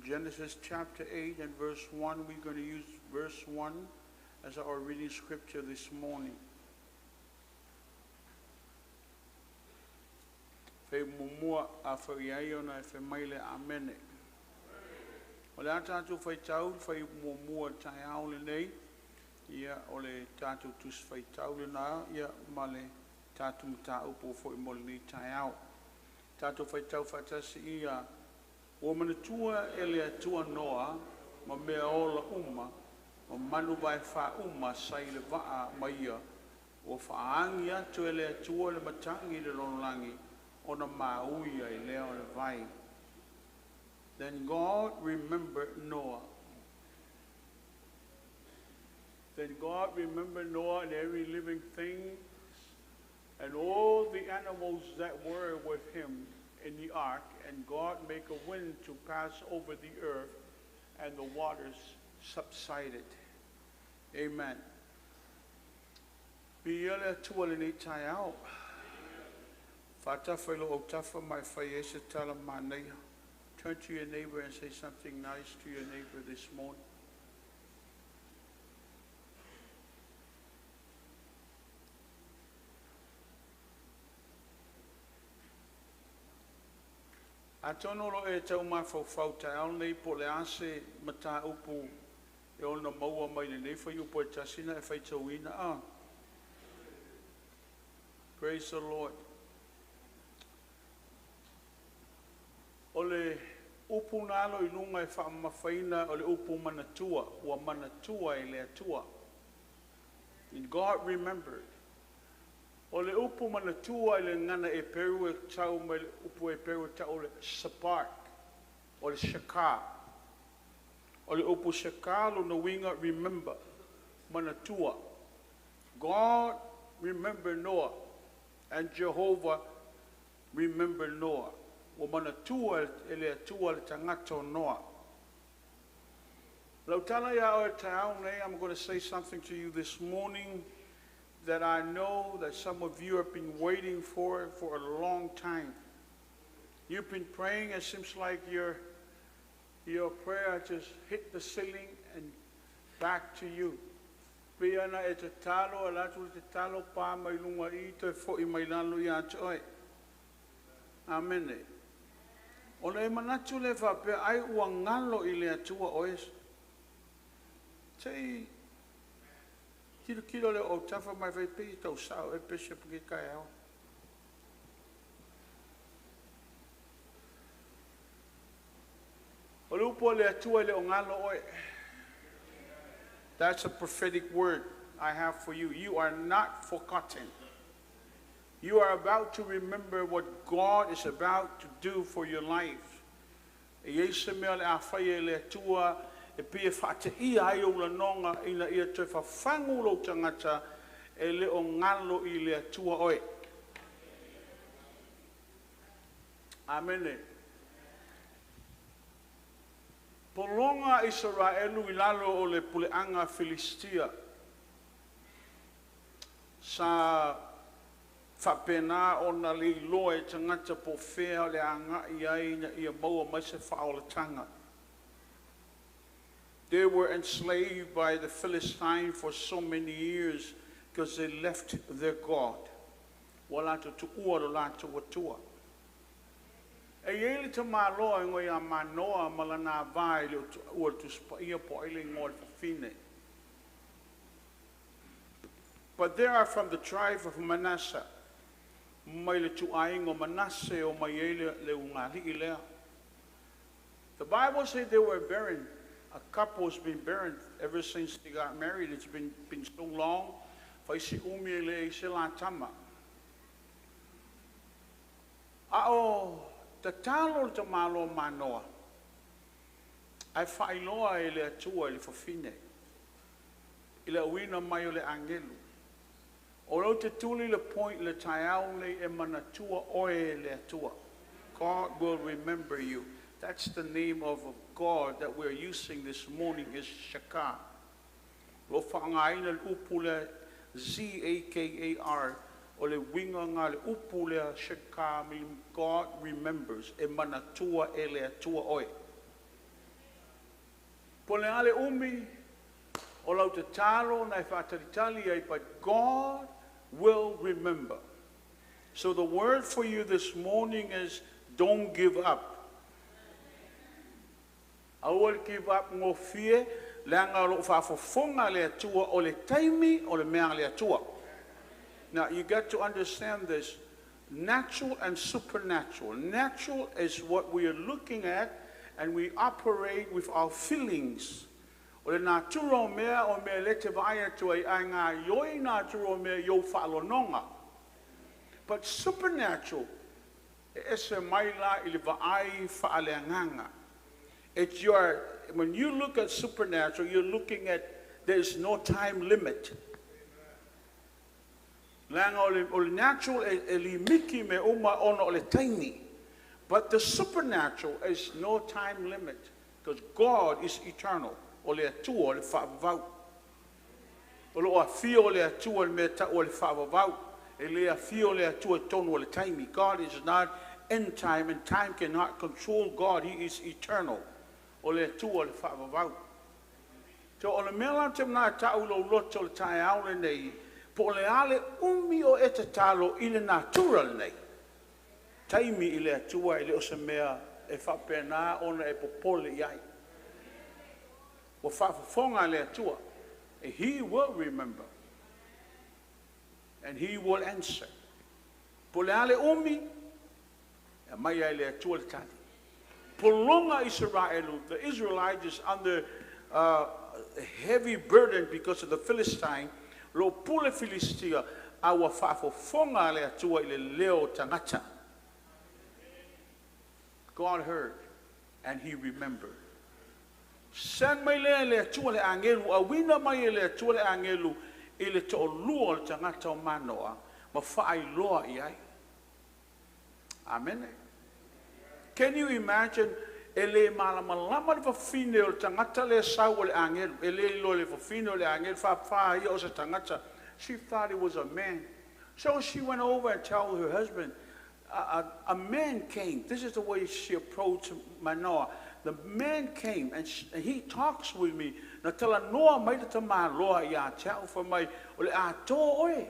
Genesis chapter 8 and verse 1. We're going to use verse 1 as our reading scripture this morning. Fe mumua a whaiaio na fe maile amene. O le atatu whai tau, whai mumua tai aole nei, ia o le tatu tus whai tau le na, ia ma le tatu mta upo fo I mole ni tai au. Tatu whai tau whatasi ia, o manatua ele atua noa, ma mea ola uma, ma manu vai wha uma sai le waa ma ia, o whaangi atu ele atua le matangi le lonlangi, ona mauia I leo le vai. Then God remembered Noah. Then God remembered Noah and every living thing and all the animals that were with him in the ark, and God made a wind to pass over the earth, and the waters subsided. Amen. Biele tuale ni tai au. Fata whailo o tafa mai whaiese tala manei. Turn to your neighbor and say something nice to your neighbor this morning. Atono lo e tau mai whau tai au nei po le ase mata upu e ona maua mai nei whai upo e tasina e whai tau ina. Praise the Lord. Ole upu nalo I nunga e wha mawhaina ole upu manatua, ua manatua e le atua. And God remembered. Ole upu manatua e le ngana e peru e tau me upu e peru e tau le sapark, ole shaka. Ole upu shaka lo na winga remember, manatua. God remembered Noah, and Jehovah remembered Noah. O manatua ele atua le tangata o Noa. Lautala ya o tau nei, I'm going to say something to you this morning that I know that some of you have been waiting for a long time. You've been praying, it seems like your prayer just hit the ceiling and back to you. Piana e te talo, alatu te talo pa mai lunga I te fo I mai lalo ya toi. Amen. Ona e manatu le whapea ai ua ngalo I le atua oes. Tei, kilo le o tafa mai vai pei tau sao e pesha pake kai au. O le upo le atua le o ngalo oe. That's a prophetic word I have for you. You are not forgotten. You are about to remember what God is about to do for your life. E yeise mea le awhaia le atua, e pia whate ia ai o la nonga ina ia te whawhangu lo tangata e le o ngalo I le atua oe. Amene. Polonga Israelu I lalo o le puleanga Filistia. Sa whapena o na li loe tangata po whea le anga I ai na ia maua mai se whaolatanga. They were enslaved by the Philistines for so many years because they left their God. Walato tu ua lo lato watua. E ele te maloa ngoi a manoa malana vai le ua tu spa ia po ele ngoi fine. But they are from the tribe of Manasseh. Mai le tuaing o Manasseh o mai ele le ungari ilea. The Bible said they were barren. A couple has been barren ever since they got married. It's been so long. Faisi umi ele se la tama. Ao te talo te malo manoa. Ai whailoa ele atua ele fafine. Ile uina mai o le angelu. O lo te tuli le point le taiau le e manatua oe le atua. God will remember you. That's the name of God that we're using this morning is Shaka. Lo whaangaina le upu le Z-A-K-A-R o le winga ngā le upu le Shaka, God remembers e manatua e le atua oe. Po le ale umi, o lau te talo na e whaataritali ai, but God will remember. So the word for you this morning is, don't give up. I will give up ngō fie, leanga lo whaafofonga le atua o le taimi o le mea le atua. Now you got to understand this, natural and supernatural. Natural is what we are looking at, and we operate with our feelings. O le naturo mea o mea le te vai atua I ngā yoi naturo mea yo whaalononga. But supernatural is a maila ili vaai whaaleanganga. It's your, when you look at supernatural, you're looking at, there's no time limit. Langa o le natural e li miki me uma ono o le taimi. But the supernatural is no time limit, because God is eternal. O le atua o le whaavavau. O lo afia o le atua me ta o le whaavavau. E le afia o le atua tonu o le taimi. God is not in time, and time cannot control God. He is eternal. O le atua o le whaavavau. So o le mea te mna tau lo loto le tai au le nei, po le ale umi o e te talo i le natural nei. Taimi I le atua I le o se mea e whapena ona e popole iai. O whaafonga le atua, and he will remember, and he will answer. Po le ale umi, e mai ai le atua le tali. Po longa Israelu, the Israelites is under a heavy burden because of the Philistine. Lo pule Philistia, awa whaafonga le atua I le leo tangata. God heard, and he remembered. San mai le atua le angelu, a wina mai le atua le angelu, I le to lua le tangata o manoa, ma whaai loa I ai. Amen. Can you imagine, ele malamalama le whawhine o le tangata le sau o le angelu, ele lo le whawhine o le angelu, whawhai o se tangata. She thought it was a man. So she went over and told her husband, a man came. This is the way she approached Manoah. The man came and he talks with me. Na tala noa mai te tama loa I a tau for mai o le a tō oe.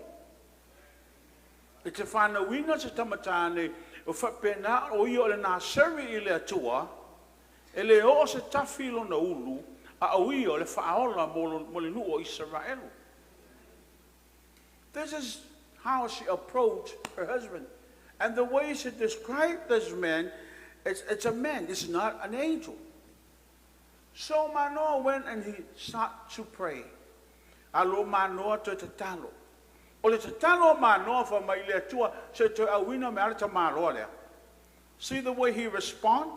E te whanawina se tamatane o whapena o I o le nā seri I le atua, e le o se tawhilo na ulu, a o I o le whaola mo le nu o Israel. This is how she approached her husband. And the way she described this man, it's a man, it's not an angel. So Manoah went and he started to pray. Alo Manoah to te talo. O le te talo Manoah fa mai le tua se te awina me ala te Manoah lea. See the way he respond?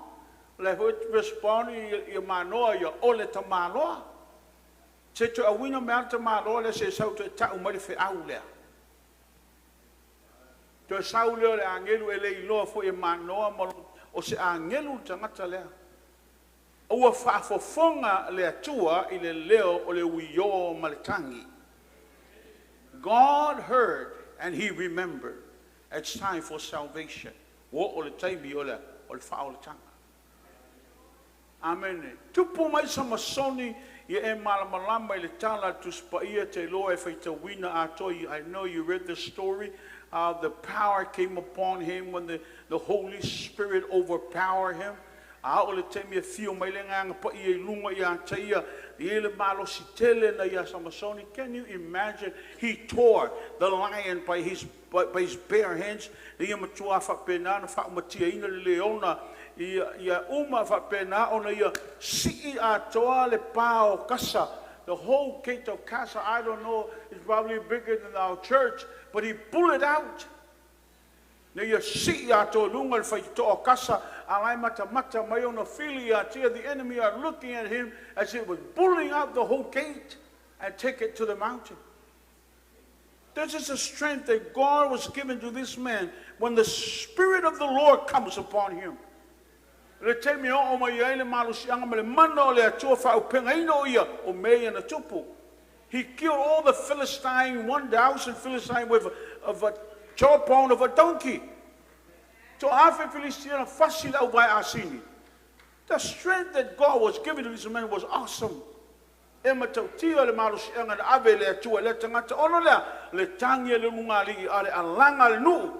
Le respond I Manoah I o le te Manoah. Se te awina me ala te Manoah lea se sau te tau mai fe au lea. Te sau lea le angelu e le iloa fo I Manoah o se angelu tangata lea. Ua whaafofonga le atua I le leo o le uio maletangi. God heard and he remembered. It's time for salvation. Wo o le taimi o le whaoletanga. Amen. Tupu mai sa masoni I e malamalama I le tala tu spaia te loa e whaita wina atoi. I know you read the story. The power came upon him when the Holy Spirit overpowered him. Can you imagine? He tore the lion by his bare hands. The whole gate of Casa, I don't know, is probably bigger than our church, but he pulled it out. The enemy are looking at him as he was pulling out the whole gate and take it to the mountain. This is the strength that God was given to this man when the Spirit of the Lord comes upon him. He killed all the Philistine, 1,000 Philistine with a jawbone of a donkey. So after Philistine fácil au vai asini. The strength that God was giving to this man was awesome. Ema tautia le marusi anga na ave le atua le tangata ono le tangi le nungali ale alanga le nu.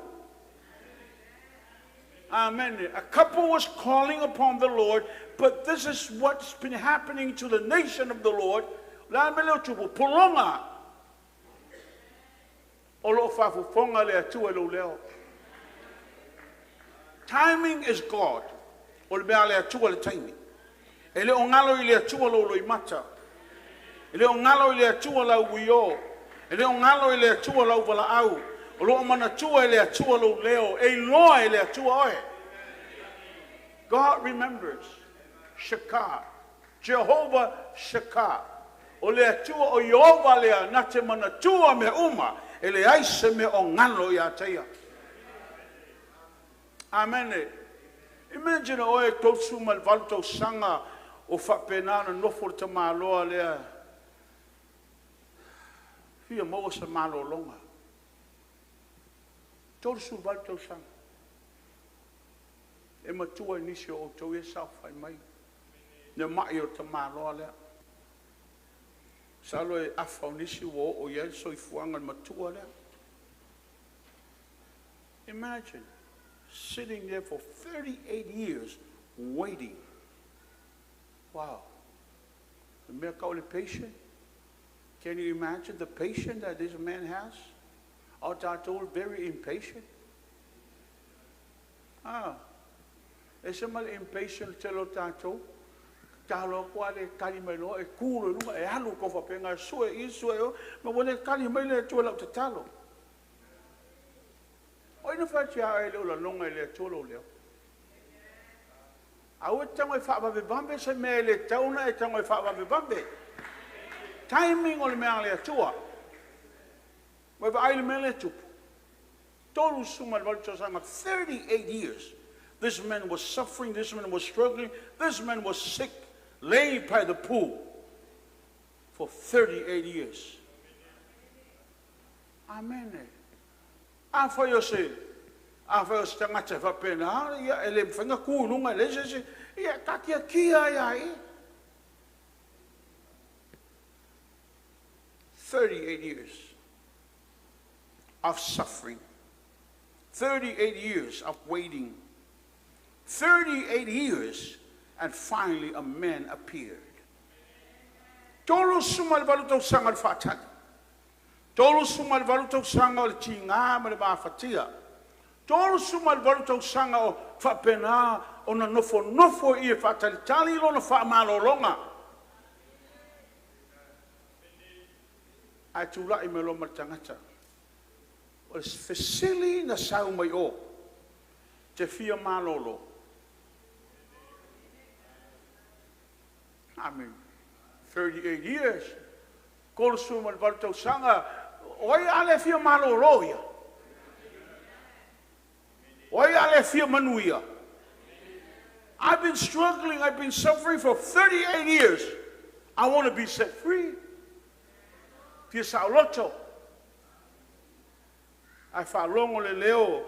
Amen. A couple was calling upon the Lord, but this is what's been happening to the nation of the Lord. La mele tupu pulonga. Olo fafu fonga le atua lo leo. Timing is God. O le mea le atua le timing. Ele ongalo le atua lo loimata. Ele ongalo le atua la uio. Ele ongalo le atua la uvala au. O lo mana tua ele atua lo leo. E loa ele atua oe. God remembers. Shaka. Jehovah Shaka. O le atua o Yehova lea na te mana tua me uma. Ele aise me ongalo ya teia. Amen. Imagine oe tosu malvalto sanga o whapenana nofo te maloa lea. Hia mo sa malo longa. Tosu valto sanga. E matua nisi o tau e sa whai mai. Ne mai o te maloa lea. Salo e awhau nisi wo o iel so I fuanga matua lea. Imagine. Sitting there for 38 years, waiting. Wow. The miracle patient. Can you imagine the patience that this man has? Our tato very impatient. It's a mal impatient telo tato. Talo quale calimelo e culo e halu ko fa penga sue isu ma wone calimelo to la talo. Oi no fati a ele la longa ele tolo leo. A o tango fa ba bambe se me ele tauna e tango fa ba bambe. Timing o le me ale tua. Wa ba ile me le tup. Tolu suma volto sama 38 years. This man was suffering, this man was struggling, this man was sick, laying by the pool for 38 years. Amen. For yourself, for your stangata for pena, ya ele fanga kulunga lese ya kakia kia ya. 38 years of suffering, 38 years of waiting, 38 years, and finally a man appeared. Tolo sumal baluto sangal fatali. Tolo sumal valuto sanga o tinga me ba fatia. Tolo sumal valuto sanga o fa pena o na nofo I fatali tali lo na fa malo longa. Ai tula I me lo matangata. O fesili na sau mai o. Te fia malolo. Amen. 38 years. Kol sumal valuto sanga oi ale fia malo roia. Oi ale fia manuia. I've been struggling, I've been suffering for 38 years. I want to be set free. Fia sauloto. I falong ole leo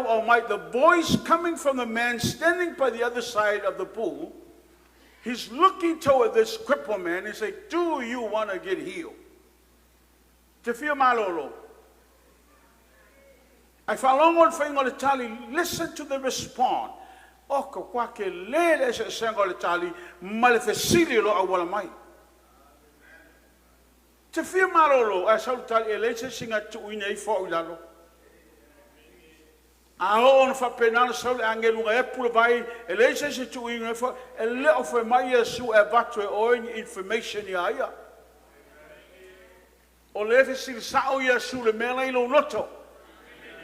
almighty. The voice coming from the man standing by the other side of the pool. He's looking toward this crippled man and say, do you want to get healed? Te fia malolo. I falong on fingol tali, listen to the response. Oko kwake lele se sengol tali, malefesili lo awala mai. Te fia malolo, I saw tali elese singa tu inei fo ulalo. Aho on fa penal so angelu ga epul vai elese se tu inei fo ele of mai su evatwe o information ya.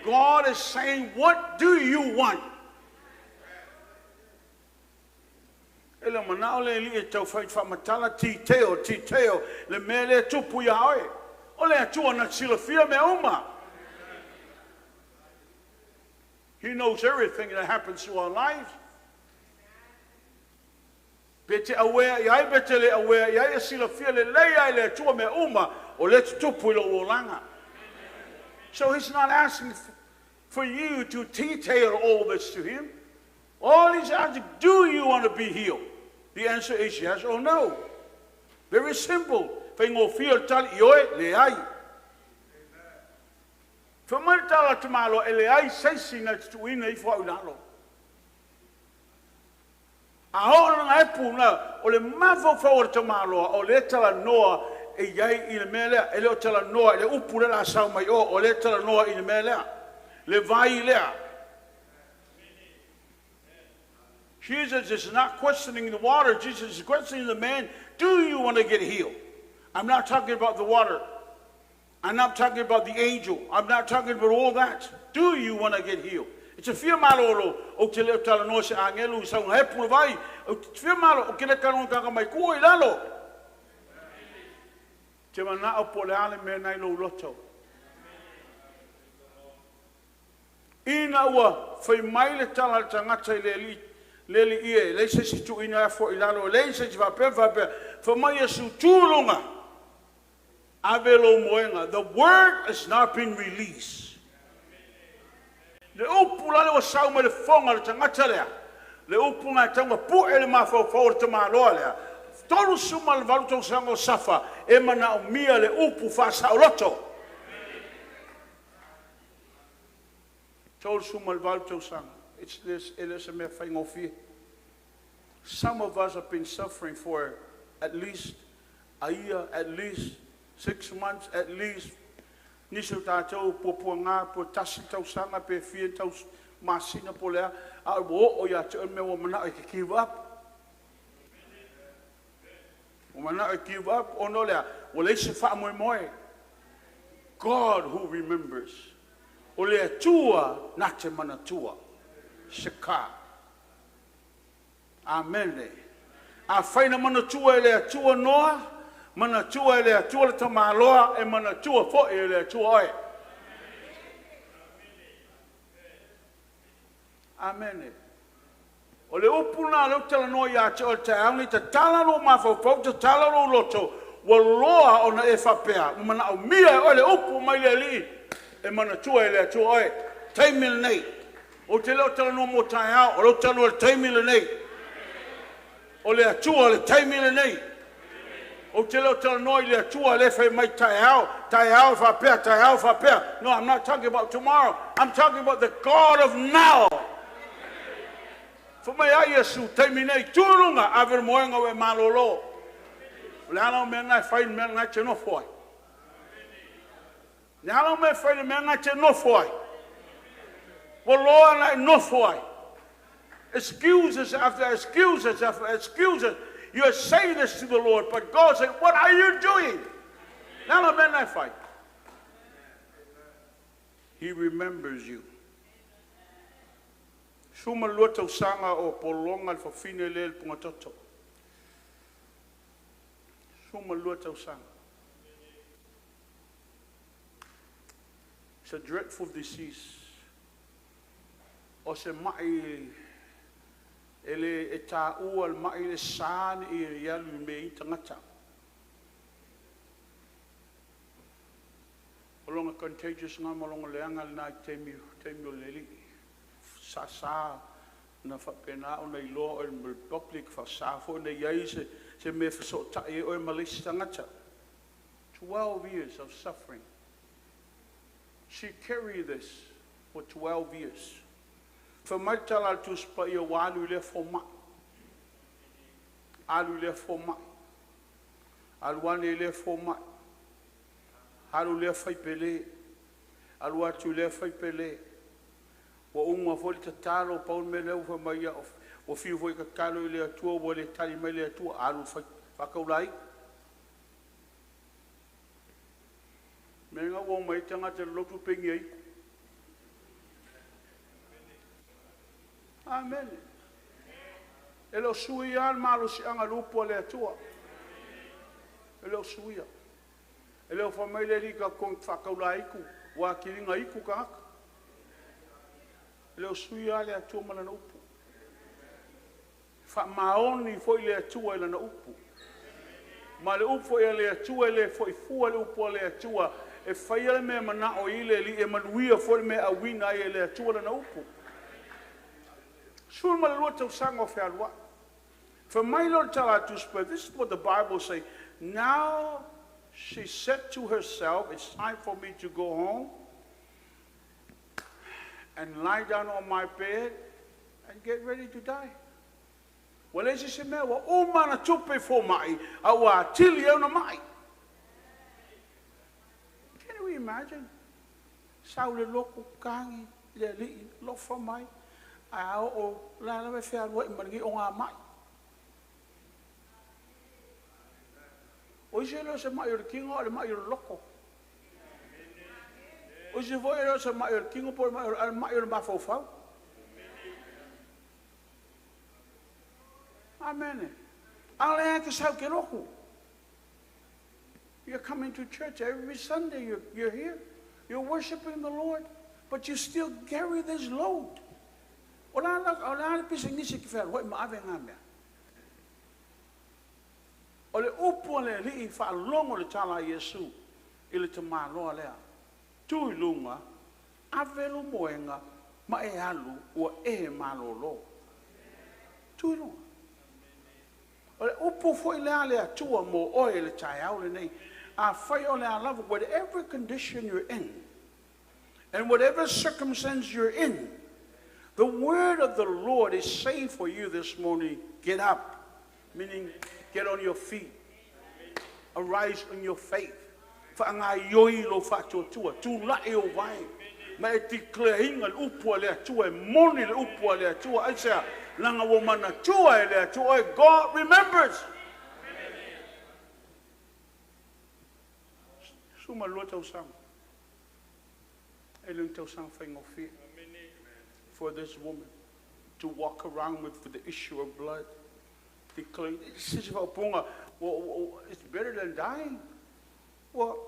God is saying, what do you want? Ele manao le li tau fai fa matala titeo le mele tupu ya oi. Ole atua na silafia me uma. He knows everything that happens to our lives. Bete aware, yai bete le aware, yai silafia le leia le atua me uma o le tupu lo olanga. So he's not asking for you to detail all this to him. All he's asking, do you want to be healed? The answer is yes or no. Very simple. Whaingo feel tali ioe le ai. Whamai tala te malo e le ai seisinga tuina I whau nalo. A hōna ngā e pūna, o le mawhau whauara te malo, o le tala noa e iai I le mea lea, e leo tala noa, e le upu le la sau mai o le tala noa I le mea lea, le vai lea. Jesus is not questioning the water, Jesus is questioning the man, do you want to get healed? I'm not talking about the water. I'm not talking about the angel. I'm not talking about all that. Do you want to get healed? It's a fear malo o te leo tala no se angelu sa un hepu vai. O te fear malo o kele kanu kanga mai ko I lalo. Te mana o pole ale me nai lo loto. Ina ua fai mai le tala tangata I leli ie le se situ ina fo I lalo le se va pe fa mai su tulunga. Avelo moenga. The word has not been released. Le upu lale wa sau me le fonga le tangata lea. Le upu ngā tanga pu e le mawhau te maloa lea. Tolu suma le valuto sango safa. E mana o mia le upu wha saoloto. Tolu suma le valuto sango. It's this, it is a mea whaingofi. Some of us have been suffering for at least a year, at least 6 months, at least. Niso tātou po ngā po tasi tau sanga pe fie tau masina po lea. A wo o ya te me o mana I give up. O mana I give up o no lea. O le se wha moe moe. God who remembers. O lea tua na te mana tua. Sheka. Amen le. A whaina mana tua lea tua noa. Mana tua ele tua le tamaloa e mana tua fo ele tua oi. Amen. O le upuna le tala no ya te o te auni te tala no mafo te tala no loto wa loa ona e whapea. Mana o mia o le upu mai le li e mana tua ele tua oi. Taimile nei. O te leo tala no mo tai hao o leo tala no taimile nei. O le atua le taimile nei. O te leo tala noi le atua le whai mai tai hao whapea. No, I'm not talking about tomorrow. I'm talking about the God of now. For mai ai Yesu, taimi nei tūrunga, awere moenga we malolo. Le ano me ngai whai me ngai te nofoi. Le ano me whai me ngai te nofoi. Well, Lord, ngai nofoi. Excuses after excuses after excuses. You're saying this to the Lord, but God said, what are you doing? Now I'm in that fight. He remembers you. Suma luto sanga o polonga al fafine lel pungatoto. Suma luto sanga. It's a dreadful disease. O se mai ele e tā ua al mai le sāne I rialu me I tangata. O longa contagious ngā malonga leanga le nai teimi o leli. Sā na whapena o nei loa o il public whasāfo nei iai se me whasotai o i malisi tangata. 12 years of suffering. She carried this for 12 years. For my tala to spy a walu le forma. Alu le forma. Alwane le forma. Alu le fai pele. Aluatu le fai pele. Wa unga foli tatalo paul me leu fa mai o fiu foi ka kalo le atua o le tali mai le atua alu fai whakaulai. Menga wo mai tanga te lotu pengi ai. Amen. Elo suia al malo si anga lupo le atua. Elo suia. Elo famile li ka kong whakaulai ku. Wa kiringa iku ka haka. Elo suia le atua mana na upu. Fa maoni foi le atua ila na upu. Ma le upu le atua le foi fua le upu le atua. E whaia me mana o ile li e manuia foi me a wina le atua na upu. Sul malua tau sang o whea For my Lord Talatuspa, this is what the Bible says. Now she said to herself, it's time for me to go home and lie down on my bed and get ready to die. Well, as you say, well, oh mana tupe for my, awa tili ona mai. Can we imagine? Saule loko kangi, le li lo for my, ao o la la me fea wa imangi o ngā mai. O se lo se mai o kingo o le mai o loko. O se voi lo se mai o kingo po mai o mafofau. Amen. Ale ke sau ke loko. You're coming to church every Sunday. You're here. You're worshiping the Lord, but you still carry this load. Ola pising nisi ki fer, what ma ave ngamia. Ole upo le li fa longo le tala Yesu, ile te malo lea. Tu lunga, avelo moenga, ma e alu o e malolo. Tu lunga. Ole upo foi le ale tua mo oe le tai au le nei. I love whatever condition you're in and whatever circumstance you're in, the word of the Lord is saying for you this morning, get up, meaning get on your feet, arise in your faith. God remembers. Suma lo tau sang. Elung tau sang fai ngofi. For this woman to walk around with the issue of blood. Declaring, well, it's better than dying. Well,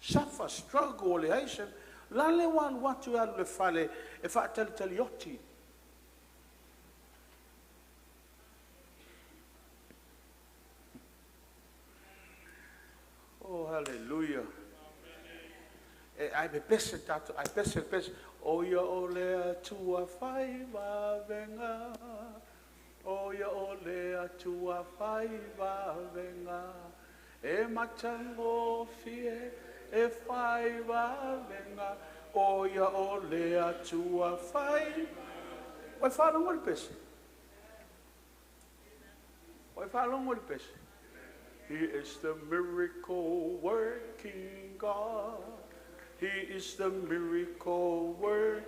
suffer, struggle, leation. Lale wan watu alu fale if I tell yoti. Oh, hallelujah. I best. Oh, ya olea tua faiva venga. Oh, ya olea tua faiva venga. E matango fie e faiva venga. Oh, ya olea tua faiva. Wai whalongo le pese. Wai whalongo le pese. He is the miracle working God. He is the miracle working.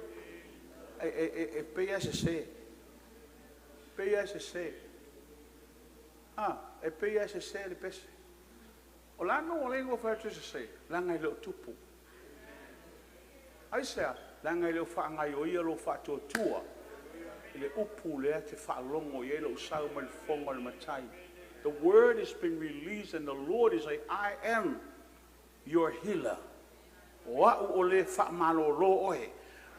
PSC. PSC. PSC le pese. Olano olengo fa PSC. Langa le tupu. Aisa langa le fa ngai o ia lo fa to tua. Le upu le te fa longo ye lo sa mo le fongo le matai. The word has been released and the Lord is like, I am your healer.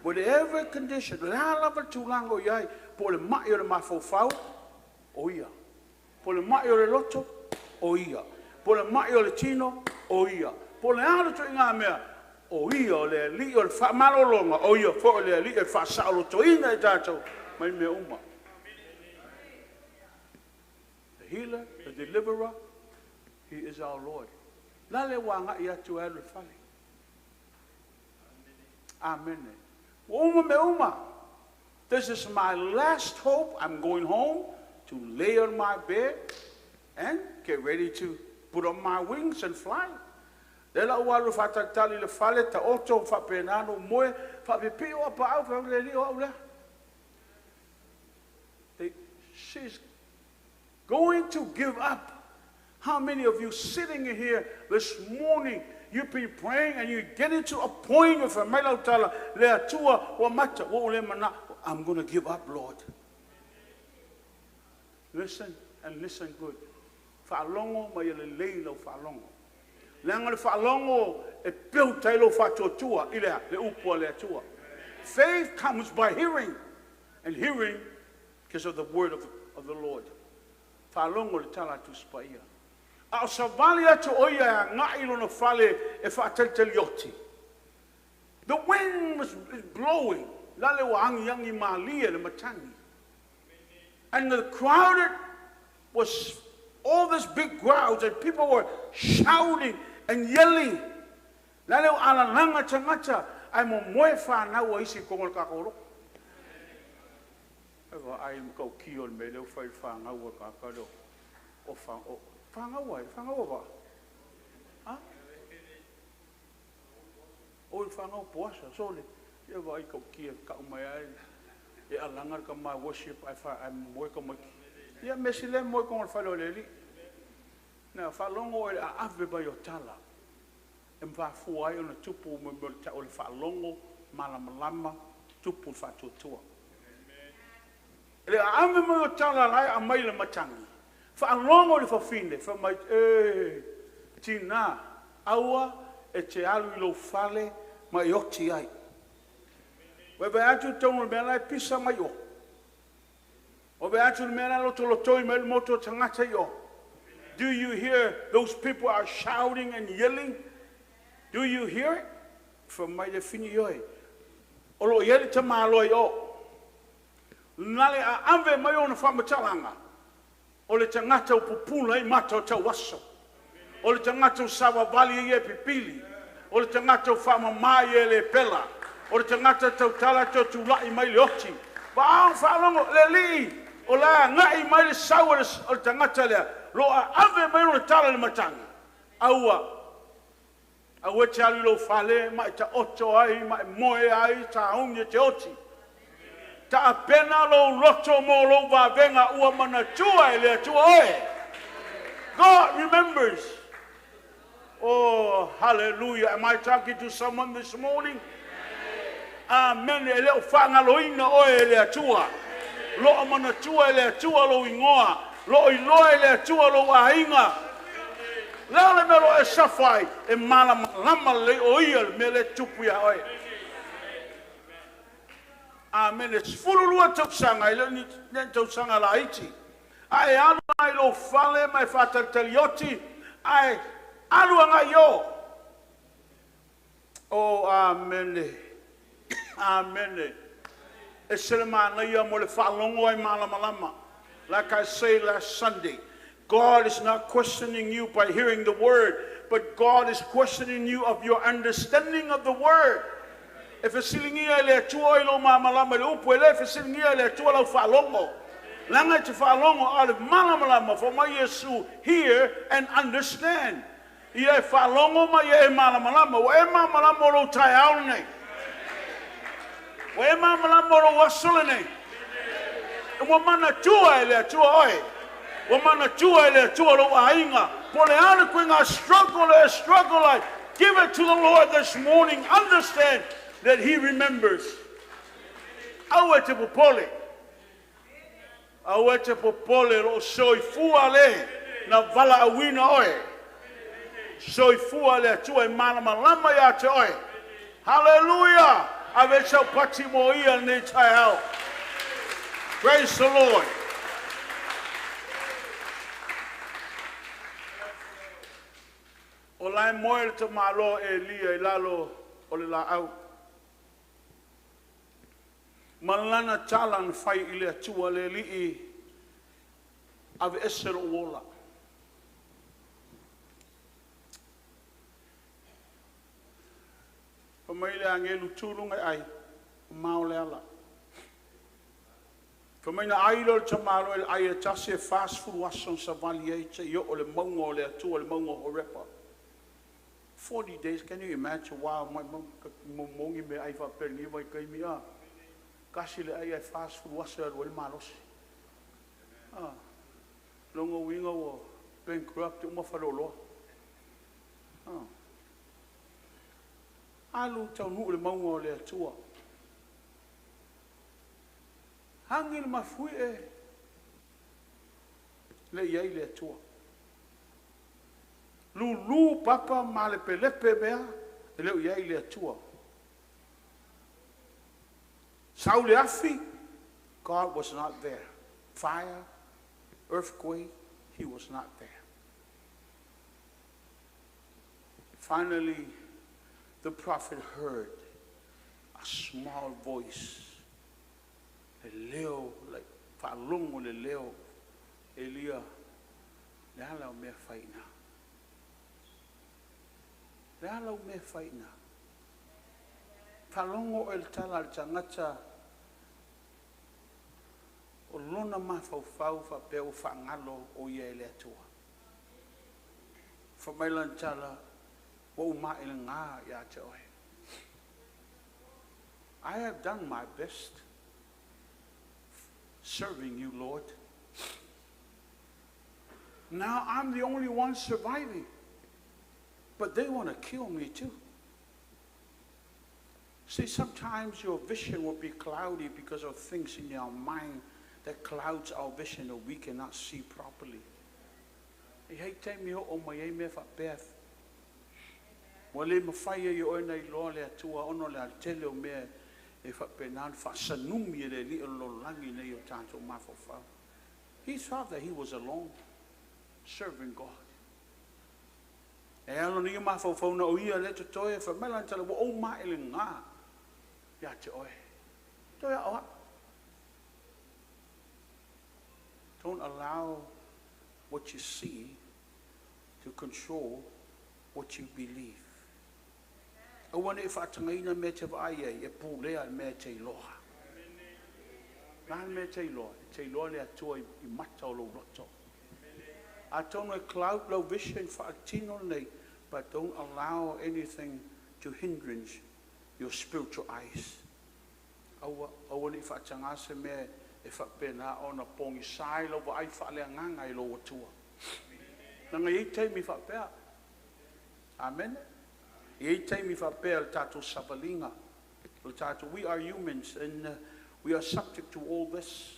Whatever condition, la lava tulango yai, por le maio le mafofau, oia. Por le maio le loto, oia. Por le maio le tino, oia. Por le alo to inga mea, oia le li o le fa malolonga, oia fo le li e fa saolo to inga e tatou, mai me uma. Healer, the deliverer, he is our Lord. Lale wanga ia tu alu fale. Amen. Uma me uma. This is my last hope. I'm going home to lay on my bed and get ready to put on my wings and fly. Lela walu fatatali le fale ta oto fa penano moe fa pipio pa au fa le rio au. She's going to give up. How many of you sitting here this morning, you've been praying and you're getting to a point of a melotala, I'm going to give up, Lord. Listen and listen good. Falongo mayele leilo falongo. Langal falongo e pil tailo fatotua ile le upo le tua. Faith comes by hearing, and hearing because of the word of the Lord. Falongo le tala tu spaia. Al savalia to oya ngai lo no fale e fatel yoti. The wind is blowing. Lale wa ang yangi malia le matangi. And the crowded was all this big crowds, and people were shouting and yelling. Nale ala langa tangata ai mo moe whanau o isi kongol kakoro. Ewa ai mkau kion me leo whai whanau o kakaro. O whanau wa? Ha? O whanau puasa, sole. Ewa ai kau kia ka umai ai. E alangar ka mai worship ai moe ka mai. Ia mesile moe kongol whalo leli. Na whalongo e a ave ba yo tala. E mwhafuai o na tupu mo ta o le whalongo malamalama tupu whatuatua. Le a ave mo yo tala lai a mai le matangi. Whalongo le whawhine, whamai tina aua e te alu I lo whale mai oti ai. Wewe atu tongo le mea lai pisa mai o. Wewe atu le mea lai lotolotoi mai le moto tangata I o. Do you hear those people are shouting and yelling? Do you hear it? From my definition. Olo yeli te maloi o. Nale a ave mai ona whamatalanga. Ole te ngata o pupula I mata o tau waso. Ole te ngata o sawa vali e pipili. Ole te ngata o whamamai e le pela. Ole te ngata tau tala tau tulai mai le oti. Ba whalongo le li. Ole ngai mai le sawa ole te ngata lea. Loa ave mai ona tala le matanga. Aua. Aua te alu lo whale, mai ta oto ai, mai moe ai, ta aunge te oti. Ta apena lo roto mo lo vavenga ua mana tua e lea tua oe. God remembers. Oh, hallelujah. Am I talking to someone this morning? Amen. E leo whangaloina oe e lea tua. Loa mana tua e lea tua lo ingoa. Lo iloa e lea tua lo wahinga. Leo le melo e safai e malama le o ia me le tupu ia oe. Amen. E sfururua tausanga, ile ni tausanga la iti. Ai alu ai lo fale mai fatatalioti. Ai alu anga yo. Oh, amen. Amen. E selema na ia mo le whalongo ai malama. Like I say last Sunday, God is not questioning you by hearing the word, but God is questioning you of your understanding of the word. If it's silingia le tua ilo mamalama le upu ele, if it's silingia le tua lo falongo, langa te falongo ale malamalama for my Yesu hear and understand. Ia falongo ma ia malamalama, wa mamalama lo tai aune, wa mamalama lo wasulene. Wamana tua ele tua oi. Wamana tua ele tua lo ainga. Pole ana kuinga struggle like. Give it to the Lord this morning. Understand that He remembers. Awe te popole. Awe te popole lo soi fuale na vala awina oi. Soi fuale tua e malama ya te oi. Hallelujah. Ave sa patimo ia ne tai hao. Praise the Lord. O lai moe te malo ELIA I lalo o le la au. Malana talan fai I le atua le li'i ave esero uola. Pamaile angelu tulunga ai maole ala. Kamaina ailo te malo e ai tase fast food wason sa valie te yo o le mongo le atu o le mongo o repa. 40 days, can you imagine wow my mongi me ai fa perni vai kai mia. Kasi le ai fast food wason o le malos. Longo wingo o bankrupt uma falolo. Alu tau nu le mongo le atu. Hangil mafui e le iai le atua. Lulu papa ma le pelepe mea e leo iai le atua. Saule afi, God was not there. Fire, earthquake, He was not there. Finally, the prophet heard a small voice. Leo like whaalongo le leo Elia le ala o mea whaina. Le ala o mea whaina. Whalongo e le tala le tangata o lona mawhauwhau whapeo whangalo o ia ele atua. Whamailan tala wa uma ele ngā ia te oe. I have done my best serving you, Lord. Now I'm the only one surviving. But they want to kill me too. See, sometimes your vision will be cloudy because of things in your mind that clouds our vision that we cannot see properly. Hei te miho o mai e mea whapea. Wa le mawhaia i oe nei loa le atua ono le altele o mea e whapea nāna whaasanumi e le li o lo langi nei o tātou mawhawhau. He thought that he was alone, serving God. E alo ni mawhawhau na o ia le to toi e whamela tala wa o ma ele ngā. Ya te oe. Toi a oa. Don't allow what you see to control what you believe. Awane e whaatangaina me te vaia e pūlea me te iloha. Nāna me te iloha le atua I mata o lo roto. A tono e cloud lo vision whaatino nei, but don't allow anything to hindrance your spiritual eyes. Awane e whaatangase me e whapena o na pongi sai lo wa ai whaalea nganga I lo atua. Nanga I teimi whapea. Amen. I teimi whapea le tātou savalinga. Le tātou, we are humans and we are subject to all this.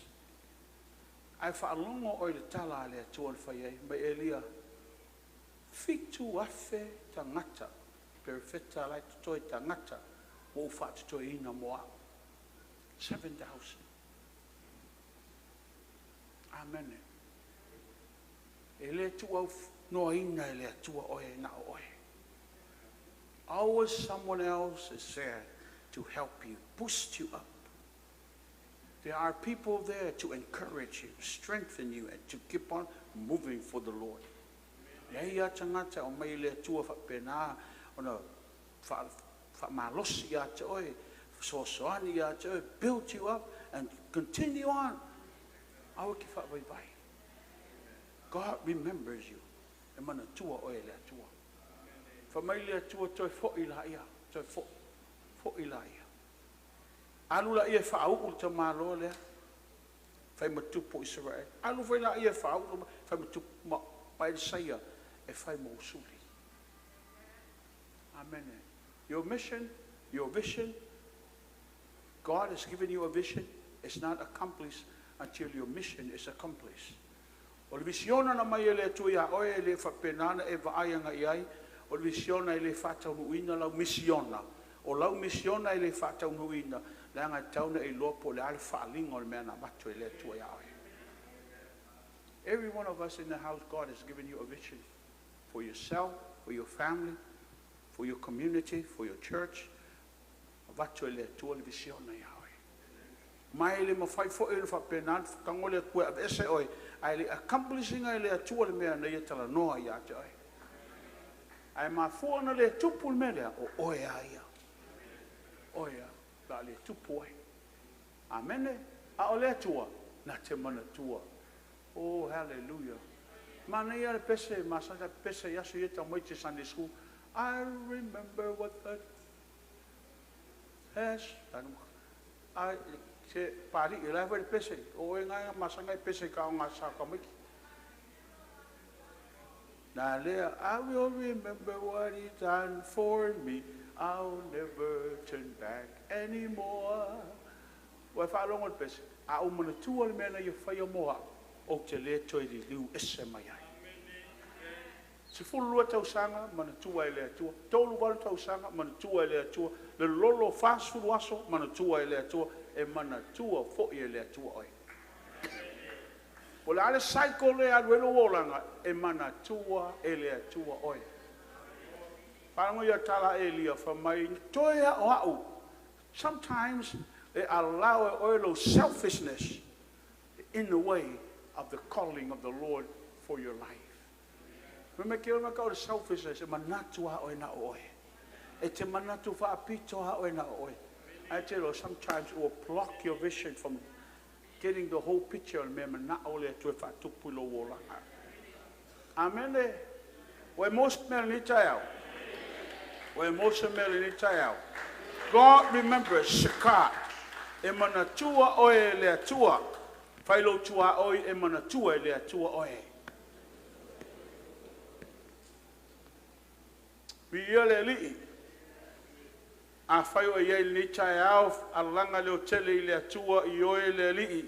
Ai whaalongo oi le tala le atua le whaiei. Mai Elia, fitu afe tangata, perfeta lai tutoi tangata, o whaatutoi ina moa. 7,000. Amen. Ele tua no ina ele tua oe na oe. Always someone else is there to help you, boost you up. There are people there to encourage you, strengthen you, and to keep on moving for the Lord. Ia tangata o mai le tua whapena ona whamalosi ia te oe, soasoani ia te oe, build you up and continue on. Awa ki whawaiwai. God remembers you. E mana tua oe le atua. Whamai le atua toi fo'i la ia. Toi fo'i la ia. Alu la ia whaau te malo lea. Whai matupo Israel. Alu whai la ia whaau. Whai matupo mai saia. E whai mo usuli. Amen. Your mission, your vision, God has given you a vision. It's not accomplished until your mission is accomplished. O le visiona na mai ele tu ia oe le whapenana e vaaianga iai. O le visiona ele whataunuina lau misiona. O lau misiona ele whataunuina. Le anga tauna e lopo le ale whaalinga o le mea na matu ele tu ia oe. Every one of us in the house, God has given you a vision for yourself, for your family, for your community, for your church. Vatu ele tu le visiona ia oe. Mai le mawhai fo ele whapenan, kangole kue ab ese oe. Ai le accomplishing ai le atua le mea nei tala noa ia te oe. Ai ma fuana le tupu le mea o oe aia. Oea, la le tupu oe. Amene, a o le atua, na te mana tua. Oh, hallelujah. Mana ia le pese, masaka pese yasu yeta moite Sunday school. I remember what the... Yes, I... Se pari I lai wale pese, o e ngai masanga pese ka o ngā sāka miki. Nā lea, I will remember what He done for me. I'll never turn back anymore. Wai whaalongo le pese, a o mana tua le mena I whai o moa, o te le toi li liu ese mai ai. Se fulua tausanga, mana tua I le atua. Tolu walu tausanga, mana tua I le atua. Le lolo fast food waso, mana tua I le atua. E mana tua fo'i e le atua oe. O le ale saiko le aluelo wolanga, e mana tua e le atua oe. Whango ia tala Elia whamai, toia o au. Sometimes they allow oilo selfishness. in the way of the calling of the Lord for your life. Remember, kira maka o selfishness, e manatu ha o na oe. E te manatu fa apito ha o na oe. I tell you, sometimes it will block your vision from getting the whole picture. Remember, not only to fa tupulo wola. Amen. We most men ni tayao. We most men ni tayao. God remembers Shaka. E manatua oe le atua. Failo tua oe e manatua le atua oe. Biole li. A faio e ye ni tayao alanga le hoteli le atua I oe le li.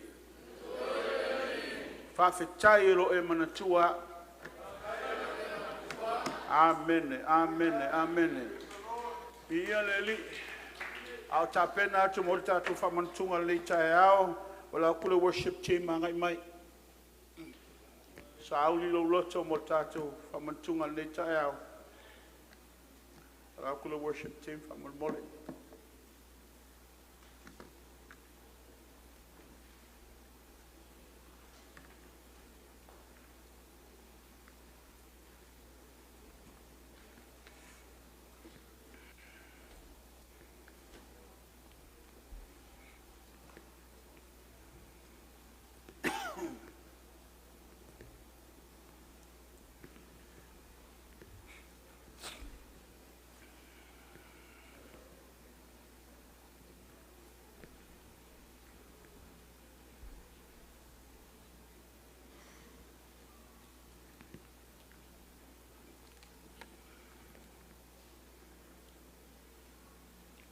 Fa fetai lo e manatua. Amen. Amen. Amen. Biole li. Au tapena atu morita atu whamantunga le tae au. Wala kule worship team mangai mai. Sa au li lo loto morita atu whamantunga le tae au. Wala kule worship team whaman mole.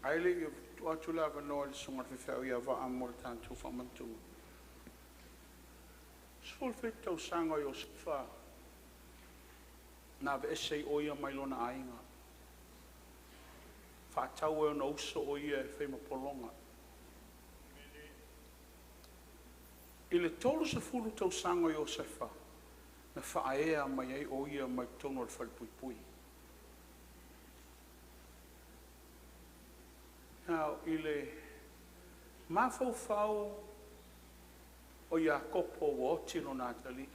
Aile you watu la no sunga fe ya va amor tanto famantu. Sul fito sango yo fa. Na ve sei oia mai lona ainga. Fa tau no so oia fe mo polonga. Ile tolu se fulu tau sango yo sefa. Na fa aea mai ai oia mai tono fal pui. Now, ile mafau o 𝗥𝗘𝗠𝗘𝗥𝗘𝗏 o tino Natalie.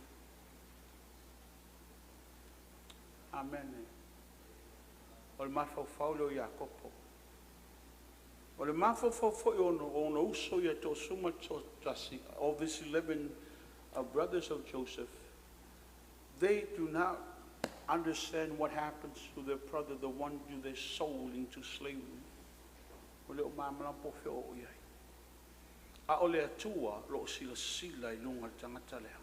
Amen. O le mafau le o 𝗥𝗘𝗏. O le mafau ono uso ia to suma tasi of these 11 brothers of Joseph. They do not understand what happens to their brother, the one who they sold into slavery. O leo mamalampo feo o iai. A o le atua lo sila I lunga tangata lea.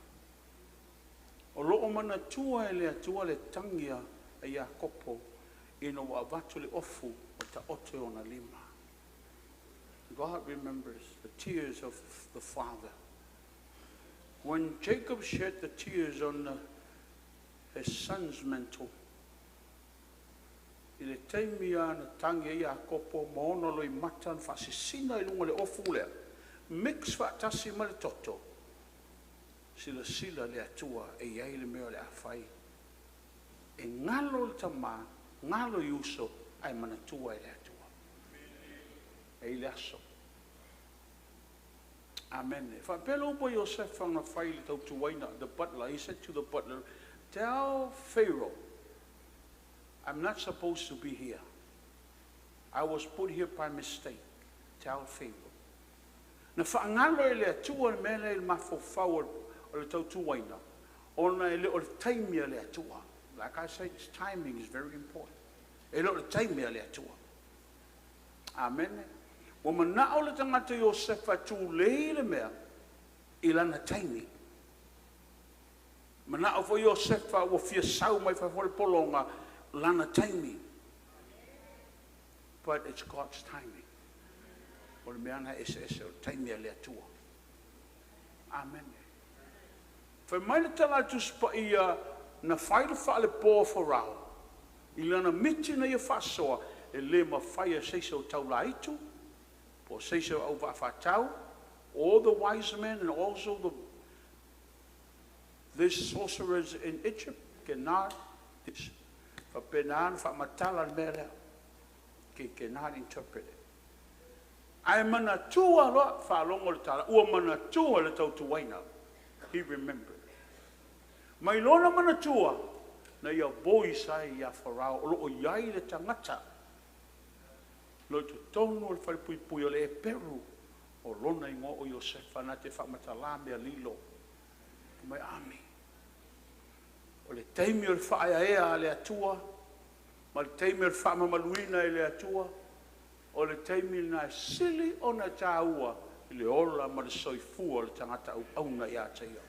O lo mana tua e le atua le tangia a 𝗥𝗘𝗏 ino wa avatu le ofu o ta ote o na lima. God remembers the tears of the father. When Jacob shed the tears on his son's mantle, ile taimia na tangi 𝗥𝗘𝗏 mono lo I matan fasisina I lunga le ofu lea. Mix fa tasi ma le toto. Sila le atua e iai le mea le awhai. E ngalo le tama, ngalo yuso ai manatua e le atua. E le aso. Amen. Fa pelo upo Yosef whanga whai le tau tuwaina, the butler, he said to the butler, tell Pharaoh, I'm not supposed to be here. I was put here by mistake. Tell Pharaoh. Na whaangalo e le atua le mele le mafofau o le tau tuwaina. Ona e le o le taimia le atua. Like I said, timing is very important. E le o le taimia le atua. Amen. Wa mana o le tangata Yosef atu le mea I lana taimi. Mana o fo Yosef wa fia sau mai fa fo le polonga lana taimi. But it's God's timing. O le meana ese o taimia le atua. Amen. Fa mai le tala tu spa ia na whaile wha le pō wharau. I lana miti na ia whasoa e le ma whaia seisa o tau la itu. Po seisa au whatau. All the wise men and also the sorcerers in Egypt cannot this. Fa penan fa matala mele cannot interpret it. Ai mana tua lo fa longo le tala. Ua mana tua le tau tuwaina. he remembered. Mai lona manatua, na ia boi sai ia wharau, o loo iai le tangata. Lo tu tonu o le whaipui o le e peru, o lona ingo o Iosefa na te whamatala mea lilo. Mai ami. O le teimi o le whaaya ea le atua, ma le teimi o le whaamamaluina le atua, o le teimi na sili o na tāua, i le ola ma le soifua o le tangata au na ia teia.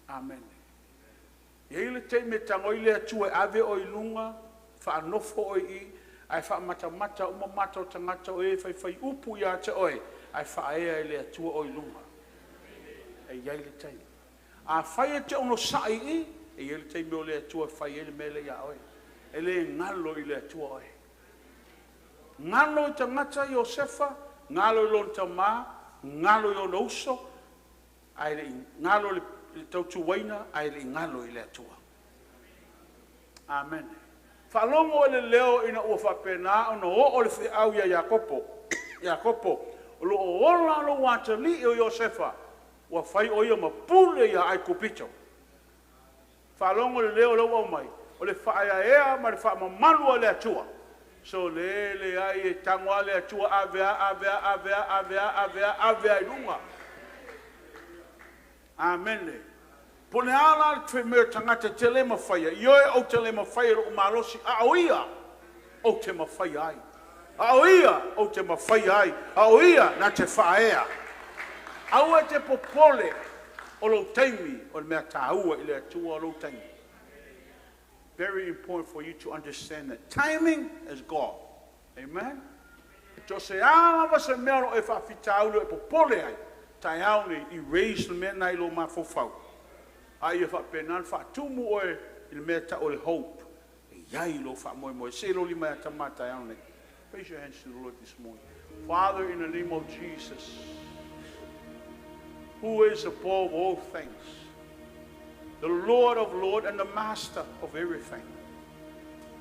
Amen. Iei le teimi tangoi le atua ave o ilunga, whaanofo o i, ai whaamata umamata o tangata o e whai upu ia te oe, ai whaea i le atua o ilunga. E iei le teimi. A whai te ono sai i, e iei le teimi o le atua whai ele mele ia oe. E le ngalo i le atua oe. Ngalo i tangata Iosefa, ngalo i lon tamā, ngalo i ono uso, ai le ngalo le tautu waina, ai le ngalo i le atua. Amen. Whalongo le leo ina ua whapena, ono o le whiau ia Iakopo, o lo o ola lo watali o Iosefa, ua whai o ia mapule ia ai kupito. Whalongo le leo lau au mai, o le whaaya ea ma le whaamamanu o le atua. So le ai e tangwa le atua avea i runga. Amen. Pone ala le me tangata te le mawhaia. Ioe o te le mawhaia o malosi. A oia o te mawhaia ai. A oia o te mawhaia ai. A oia na te whaea. Aua te popole o lo teimi o le mea tāua i le atua o lo teimi. Very important for you to understand that timing is God. Amen. To se ala va se mea e whawhitau e popole ai. Tai au ne erase le mea nai lo mawhawhau. Ai e whapenan whatumu oe i le mea ta o le hope. E iai lo whamoe se lo li mea tamata au ne. Raise your hands to the Lord this morning. Father, in the name of Jesus, who is above all things, the Lord of Lords and the Master of everything.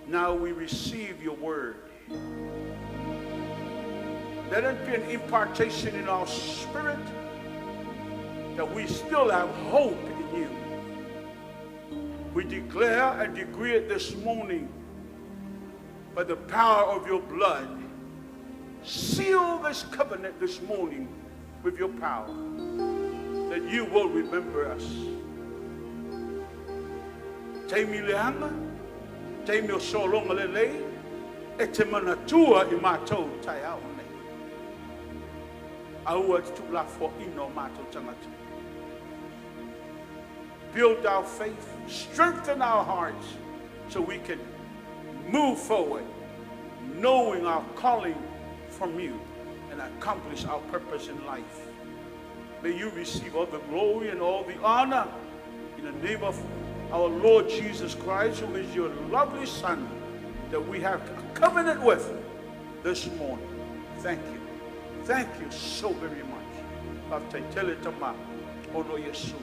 Now we receive your word. Let it be an impartation in our spirit that we still have hope in you. We declare and decree it this morning by the power of your blood. Seal this covenant this morning with your power, that you will remember us. Teimi leanga, teimi o solonga le lei, e te manatua I mātou tai au nei. Aua te tūlafo ino mātou tangata. Build our faith, strengthen our hearts, so we can move forward, knowing our calling from you and accomplish our purpose in life. May you receive all the glory and all the honor in the name of our Lord Jesus Christ, who is your lovely Son, that we have a covenant with this morning. Thank you. Thank you so very much. Ono Yesu.